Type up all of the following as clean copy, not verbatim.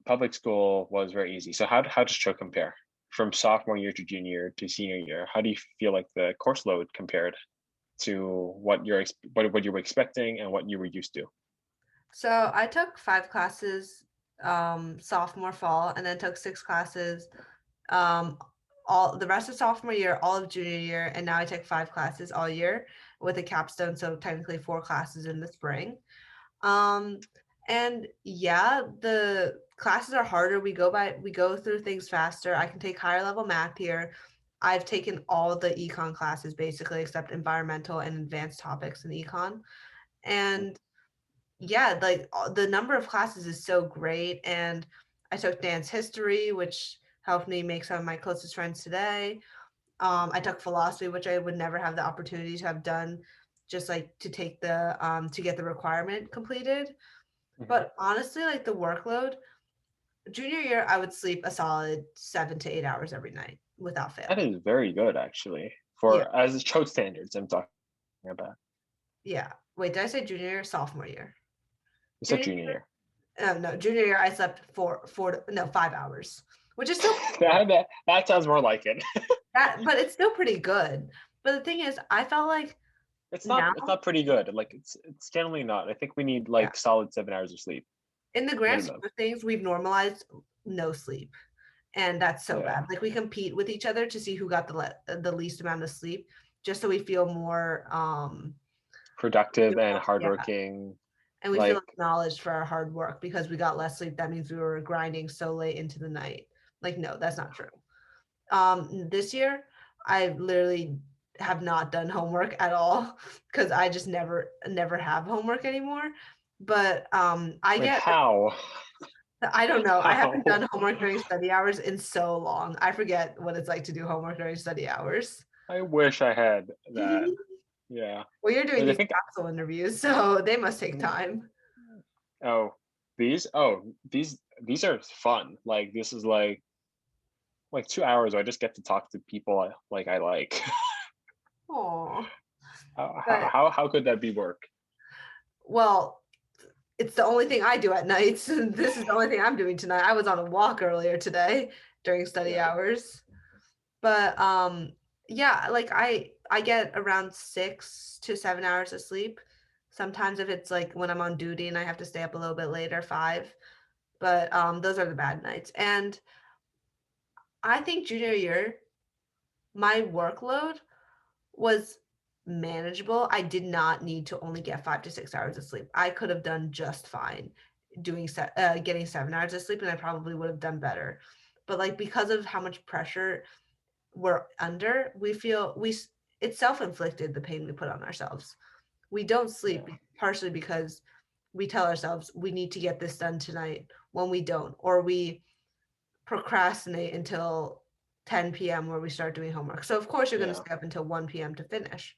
public school was very easy. So how does Choate compare from sophomore year to junior year to senior year? How do you feel like the course load compared to what you were expecting and what you were used to? So I took 5 classes sophomore fall, and then took 6 classes um all the rest of sophomore year, all of junior year, and now I take 5 classes all year with a capstone, so technically 4 classes in the spring. Um, and yeah, the classes are harder. We go through things faster. I can take higher level math here. I've taken all the econ classes basically except environmental and advanced topics in econ. And yeah, like the number of classes is so great. And I took dance history, which helped me make some of my closest friends today. I took philosophy, which I would never have the opportunity to have done, just like to take to get the requirement completed. Mhm. But honestly, like the workload, junior year, I would sleep a solid 7 to 8 hours every night without That fail. is very good actually Yeah, for as Choate standards I'm talking about. yeah. Wait, did I say junior year, sophomore year? You said Junior junior year. year? No, junior year, I slept no, 5 hours, which is still That sounds more like it. that, but it's still pretty good. But the thing is, I felt like now, It's not pretty good. Like it's generally not. I think we need yeah, like solid 7 hours of sleep in the grand scheme minimum. of things, we've normalized no sleep. And that's so Yeah. bad. Like we compete with each other to see who got the least amount of sleep, just so we feel more Productive and feel- yeah, hardworking. and we feel Like acknowledged for our hard work because we got less sleep. That means we were grinding so late into the night. Like no, that's not true. This year I literally have not done homework at all because I just never have homework anymore. But wait, how? I don't know. I haven't How? done homework during study hours in so long. I forget what it's like to do homework during study hours. I wish I had that. Yeah. Well, you're doing Because I these think capsule interviews, so they must take time. oh these are fun. Like this is like 2 hours where I just get to talk to people I like. Oh, How, but how could that be work? well, it's the only thing I do at nights. This is the only thing I'm doing tonight. I was on a walk earlier today during study Yeah. hours. But yeah, like I get around 6 to 7 hours of sleep. Sometimes if it's like when I'm on duty and I have to stay up a little bit later, 5. But those are the bad nights. And I think junior year, my workload was manageable. I did not need to only get 5 to 6 hours of sleep. I could have done just fine getting 7 hours of sleep, and I probably would have done better. But like because of how much pressure we're under, we feel it's self-inflicted the pain we put on ourselves. We don't sleep Yeah. partially because we tell ourselves we need to get this done tonight when we don't, or we procrastinate until 10 p.m. where we start doing homework. So of course you're going to Yeah. stay up until 1 p.m. to finish.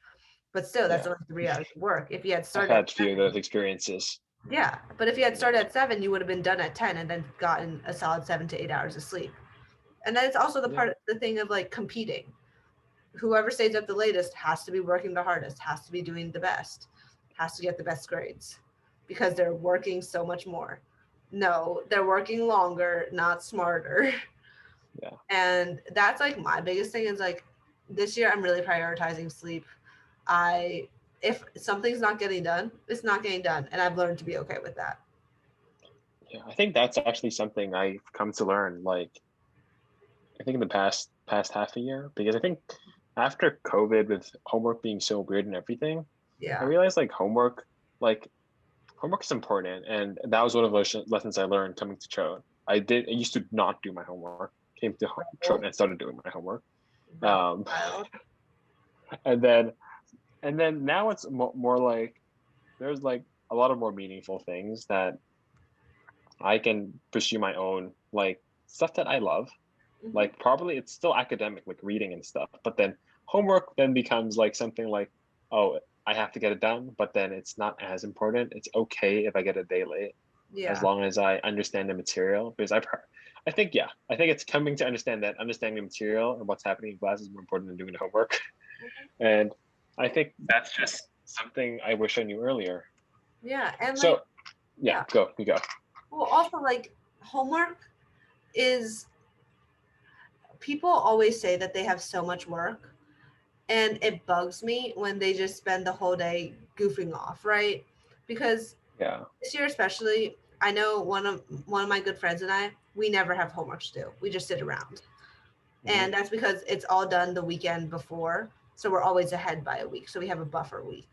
But still, that's Yeah. only 3 hours of work. If you had I've started at had few of those experiences. yeah, but if you had Yeah. started at 7, you would have been done at 10 and then gotten a solid 7 to 8 hours of sleep. And then it's also Yeah. the thing of like competing. Whoever stays up the latest has to be working the hardest, has to be doing the best, has to get the best grades because they're working so much more. No, they're working longer, not smarter. Yeah. And that's like my biggest thing is like this year I'm really prioritizing sleep. I if something's not getting done, it's not getting done, and I've learned to be okay with that. Yeah. I think that's actually something I've come to learn. Like I think in the past half a year, because I think after COVID with homework being so weird and everything, I Yeah. realized like homework is important, and that was one of the lessons I learned coming to Choate. I used to not do my homework. Came to Choate Rebel, and started doing my homework. rebel Um, child. and then now it's more like there's like a lot of more meaningful things that I can pursue my own like stuff that I love. Hmm. Like probably it's still academic, like reading and stuff, but then homework then becomes like something like, oh, I have to get it done, but then it's not as important. It's okay if I get a day late, as Yeah. long as I understand the material. Because I think yeah, I think it's coming to understand that understanding the material and what's happening in class is more important than doing the homework. Mhm. And I think that's just something I wish I knew earlier. Yeah. And like, So yeah, yeah. you go. Well, also like homework is people always say that they have so much work, and it bugs me when they just spend the whole day goofing off, right? Because Yeah. this year especially, I know one of my good friends and I, we never have homework to do. We just sit around. Hmm. And that's because it's all done the weekend before. So we're always ahead by a week. So we have a buffer week.